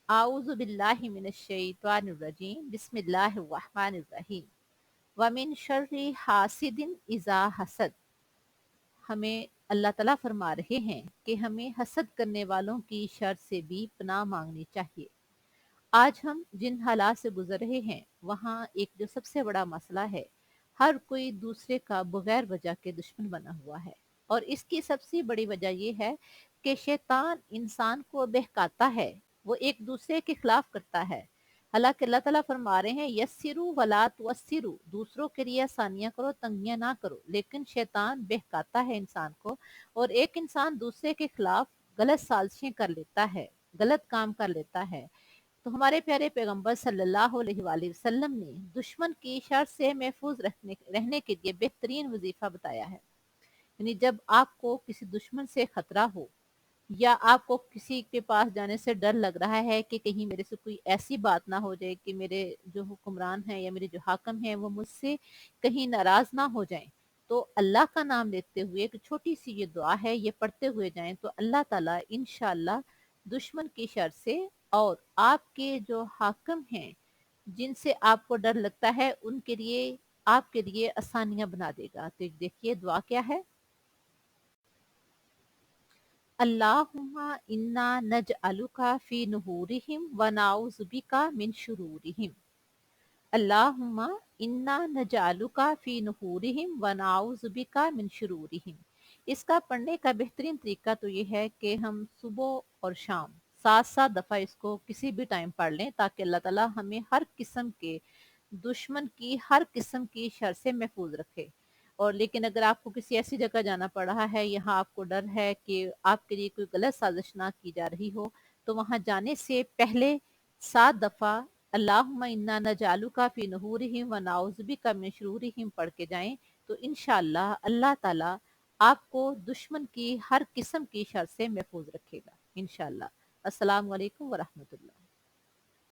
आऊज़ु बिल्लाहि मिनश्शैतानिर्रजीम बिस्मिल्लाहिर्रहमानिर्रहीम व मिन शर्रि हासिदिन इज़ा हसद। हमें अल्लाह ताला फरमा रहे हैं कि हमें हसद करने वालों की शर से भी पनाह मांगनी चाहिए। आज हम जिन हालात से गुजर रहे हैं वहाँ एक जो सबसे बड़ा मसला है, हर कोई दूसरे का बगैर वजह के दुश्मन बना हुआ है। और इसकी सबसे बड़ी वजह यह है कि शैतान इंसान को बहकाता है, वो एक दूसरे के खिलाफ करता है। हालांकि अल्लाह ताला फरमा रहे हैं यस्सिरू वला तुअस्सिरू, दूसरों के लिए आसानियां करो, तंगियां ना करो। लेकिन शैतान बहकाता है इंसान को, और एक इंसान दूसरे के खिलाफ गलत साजिशें कर लेता है, गलत काम कर लेता है। तो हमारे प्यारे पैगंबर सल्लल्लाहु अलैहि वसल्लम ने दुश्मन की शर से महफूज रहने के लिए बेहतरीन वजीफा बताया है। यानी जब आपको किसी दुश्मन से खतरा हो, या आपको किसी के पास जाने से डर लग रहा है कि कहीं मेरे से कोई ऐसी बात ना हो जाए कि मेरे जो हुक्मरान हैं या मेरे जो हाकम हैं वो मुझसे कहीं नाराज ना हो जाएं, तो अल्लाह का नाम लेते हुए एक छोटी सी ये दुआ है, ये पढ़ते हुए जाएं तो अल्लाह ताला इंशाअल्लाह दुश्मन की शर से और आपके जो हाकम हैं जिनसे आपको डर लगता है उनके लिए, आपके लिए आसानियां बना देगा। तो देखिए दुआ क्या है। अल्लाहुम्मा इन्ना नजअलुका फी नुहुरिहिम व नऊज़ु बिका मिन शुरूरिहिम। अल्लाहुम्मा इन्ना नजअलुका फी नुहुरिहिम व नऊज़ु बिका मिन शुरूरिहिम। इसका पढ़ने का बेहतरीन तरीका तो ये है कि हम सुबह और शाम 7-7 दफ़ा इसको किसी भी टाइम पढ़ लें, ताकि अल्लाह ताला हमें हर किस्म के दुश्मन की, हर किस्म की शर से महफूज रखे। और लेकिन अगर आपको किसी ऐसी जगह जाना पड़ रहा है, यहाँ आपको डर है कि आपके लिए कोई गलत साजिश ना की जा रही हो, तो वहां जाने से पहले 7 दफा अल्लाहुम्मा इन्ना नजालुका फी नुहुरिहिम व नऊज़ु बिका मिन शुरूरिहिम पढ़ के जाएं। तो इंशाअल्लाह अल्लाह ताला आपको दुश्मन की हर किस्म की शर से महफूज रखेगा इंशाअल्लाह। अस्सलाम वालेकुम व रहमतुल्लाह।